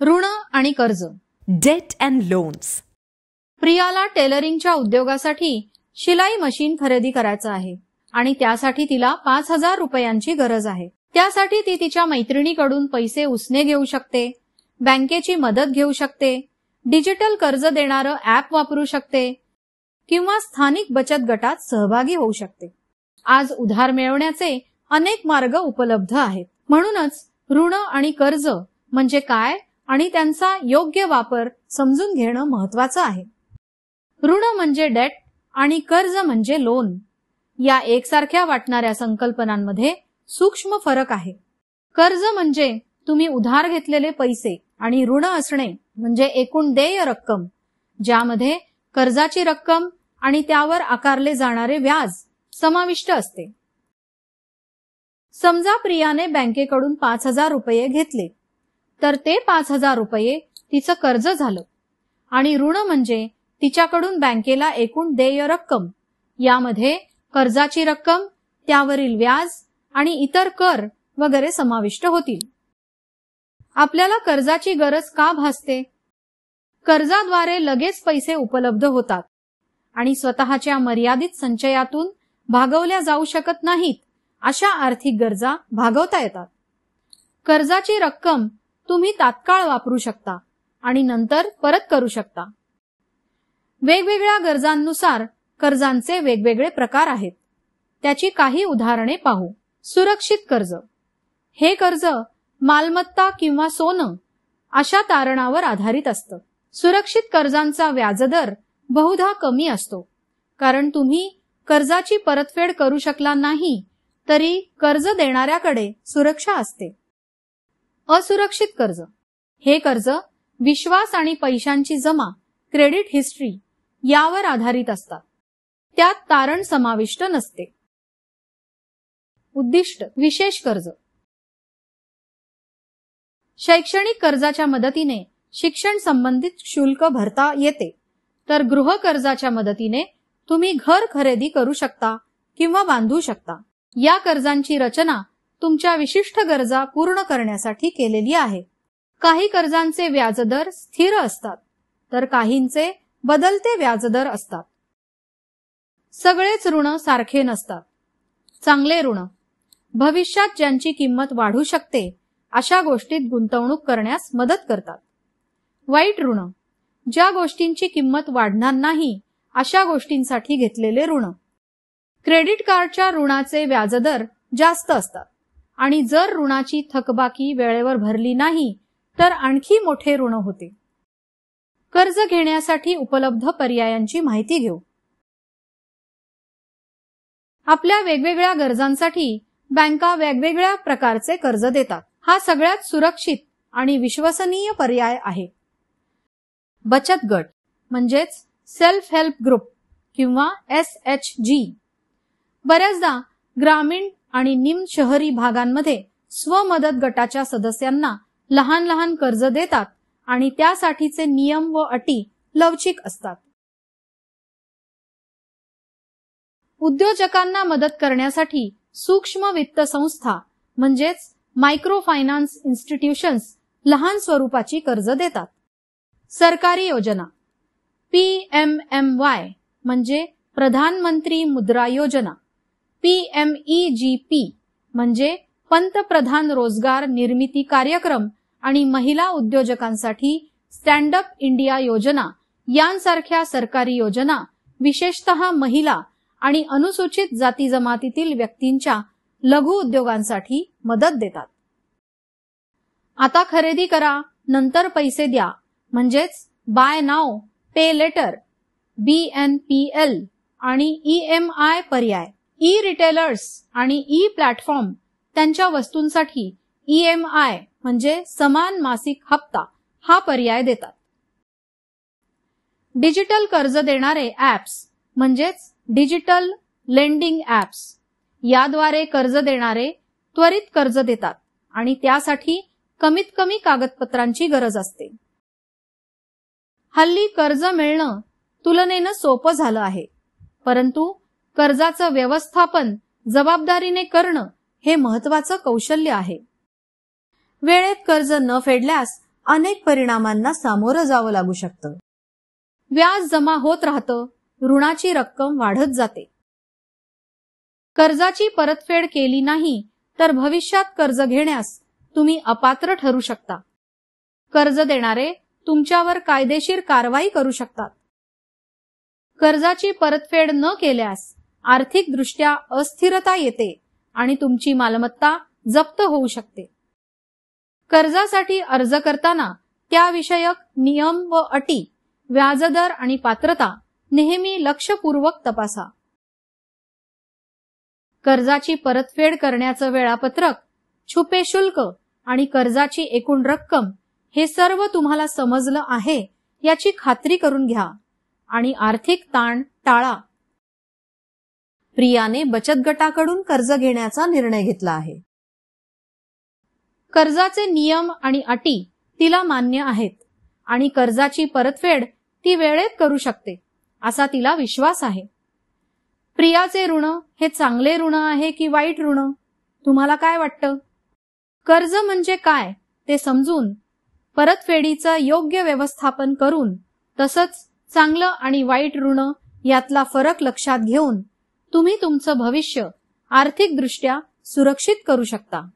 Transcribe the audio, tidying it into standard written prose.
ऋण आणि कर्ज. Debt and loans. प्रियाला टेलरिंगच्या उद्योगासाठी शिलाई मशीन खरेदी करायचं आहे आणि त्यासाठी तिला 5,000 रुपयांची गरज आहे. त्यासाठी ती तिच्या मैत्रिणीकडून पैसे उसने घेऊ शकते, बँकेची मदत घेऊ शकते, डिजिटल कर्ज देणारं ॲप वापरू शकते किंवा स्थानिक बचत गटात सहभागी होऊ शकते. आज उधार मिळवण्याचे अनेक मार्ग उपलब्ध आहेत. म्हणूनच ऋण आणि कर्ज म्हणजे काय आणि त्यांचा योग्य वापर समजून घेणं महत्त्वाचं आहे. ऋण म्हणजे डेट आणि कर्ज म्हणजे लोन. या एकसारख्या वाटणाऱ्या संकल्पनांमध्ये सूक्ष्म फरक आहे. कर्ज म्हणजे तुम्ही उधार घेतलेले पैसे आणि ऋण असणे म्हणजे एकूण देय रक्कम, ज्यामध्ये कर्जाची रक्कम आणि त्यावर आकारले जाणारे व्याज समाविष्ट असते. समजा प्रियाने बँकेकडून 5,000 रुपये घेतले, तर ते 5,000 रुपये तिचं कर्ज झालं आणि ऋण म्हणजे तिच्याकडून बँकेला एकूण देय रक्कम, यामध्ये कर्जाची रक्कम, त्यावरील व्याज आणि इतर कर वगैरे समाविष्ट होतील. आपल्याला कर्जाची गरज का भासते? कर्जाद्वारे लगेच पैसे उपलब्ध होतात आणि स्वतःच्या मर्यादित संचयातून भागवल्या जाऊ शकत नाहीत अशा आर्थिक गरजा भागवता येतात. कर्जाची रक्कम तुम्ही तात्काळ वापरू शकता आणि नंतर परत करू शकता. वेगवेगळ्या गरजांनुसार कर्जांचे वेगवेगळे प्रकार आहेत. त्याची काही उदाहरणे पाहू. सुरक्षित कर्ज. हे कर्ज मालमत्ता किंवा सोनं अशा तारणावर आधारित असतं. सुरक्षित कर्जांचा व्याजदर बहुधा कमी असतो, कारण तुम्ही कर्जाची परतफेड करू शकला नाही तरी कर्ज देणाऱ्याकडे सुरक्षा असते. असुरक्षित कर्ज. हे कर्ज विश्वास आणि पैशांची जमा, क्रेडिट हिस्ट्री यावर आधारित असतात. त्यात तारण समाविष्ट नसते. उद्दिष्ट विशेष कर्ज. शैक्षणिक कर्जाच्या मदतीने शिक्षण संबंधित शुल्क भरता येते, तर गृह कर्जाच्या मदतीने तुम्ही घर खरेदी करू शकता किंवा बांधू शकता. या कर्जांची रचना तुमच्या विशिष्ट गरजा पूर्ण करण्यासाठी केलेली आहे. काही कर्जांचे व्याजदर स्थिर असतात, तर काहींचे बदलते व्याजदर असतात. सगळेच ऋण सारखे नसतात. चांगले ऋण भविष्यात ज्यांची किंमत वाढू शकते अशा गोष्टीत गुंतवणूक करण्यास मदत करतात. वाईट ऋण ज्या गोष्टींची किंमत वाढणार नाही अशा गोष्टींसाठी घेतलेले ऋण. क्रेडिट कार्डच्या ऋणाचे व्याजदर जास्त असतात आणि जर ऋणाची थकबाकी वेळेवर भरली नाही तर आणखी मोठे ऋण होते. कर्ज घेण्यासाठी उपलब्ध पर्यायांची माहिती घेऊ. आपल्या वेगवेगळ्या गरजांसाठी बँका वेगवेगळ्या प्रकारचे कर्ज देतात. हा सगळ्यात सुरक्षित आणि विश्वसनीय पर्याय आहे. बचत गट म्हणजेच सेल्फ हेल्प ग्रुप किंवा SHG. बऱ्याचदा ग्रामीण आणि निम्न शहरी भागांमध्ये स्वमदत गटाच्या सदस्यांना लहान लहान कर्ज देतात आणि त्यासाठीचे नियम व अटी लवचिक असतात. उद्योजकांना मदत करण्यासाठी सूक्ष्म वित्त संस्था म्हणजेच मायक्रो फायनान्स इन्स्टिट्यूशन्स लहान स्वरूपाची कर्ज देतात. सरकारी योजना. PMMY म्हणजे प्रधानमंत्री मुद्रा योजना. PMEGP म्हणजे पंतप्रधान रोजगार निर्मिती कार्यक्रम आणि महिला उद्योजकांसाठी स्टँड अप इंडिया योजना यांसारख्या सरकारी योजना विशेषतः महिला आणि अनुसूचित जाती जमातीतील व्यक्तींच्या लघु उद्योगांसाठी मदत देतात. आता खरेदी करा, नंतर पैसे द्या म्हणजेच बाय नाव पे लेटर BNPL आणि EMI पर्याय. ई-रिटेलर्स आणि ई-प्लॅटफॉर्म त्यांच्या वस्तूंसाठी EMI म्हणजे समान मासिक हप्ता हा पर्याय देतात. डिजिटल कर्ज देणारे ॲप्स म्हणजेच डिजिटल लेंडिंग ॲप्स याद्वारे कर्ज देणारे त्वरित कर्ज देतात आणि त्यासाठी कमीत कमी कागदपत्रांची गरज असते. हल्ली कर्ज मिळणं तुलनेनं सोपं झालं आहे, परंतु कर्जाचं व्यवस्थापन जबाबदारीने करणं हे महत्त्वाचं कौशल्य आहे. वेळेत कर्ज न फेडल्यास अनेक परिणामांना सामोरं जावं लागू शकतं. व्याज जमा होत राहतं, ऋणाची रक्कम वाढत जाते. कर्जाची परतफेड केली नाही तर भविष्यात कर्ज घेण्यास तुम्ही अपात्र ठरू शकता. कर्ज देणारे तुमच्यावर कायदेशीर कारवाई करू शकतात. कर्जाची परतफेड न केल्यास आर्थिकदृष्ट्या अस्थिरता येते आणि तुमची मालमत्ता जप्त होऊ शकते. कर्जासाठी अर्ज करताना त्याविषयक नियम व अटी, व्याजदर आणि पात्रता नेहमी लक्षपूर्वक तपासा. कर्जाची परतफेड करण्याचं वेळापत्रक, छुपे शुल्क आणि कर्जाची एकूण रक्कम हे सर्व तुम्हाला समजलं आहे याची खात्री करून घ्या आणि आर्थिक ताण टाळा. प्रियाने बचत गटाकडून कर्ज घेण्याचा निर्णय घेतला आहे. कर्जाचे नियम आणि अटी तिला मान्य आहेत आणि कर्जाची परतफेड ती वेळेत करू शकते असा तिला विश्वास आहे. प्रियाचे ऋण हे चांगले ऋण आहे की वाईट ऋण? तुम्हाला काय वाटतं? कर्ज म्हणजे काय ते समजून परतफेडीचं योग्य व्यवस्थापन करून तसंच चांगलं आणि वाईट ऋण यातला फरक लक्षात घेऊन तुम्ही तुमचं भविष्य आर्थिकदृष्ट्या सुरक्षित करू शकता.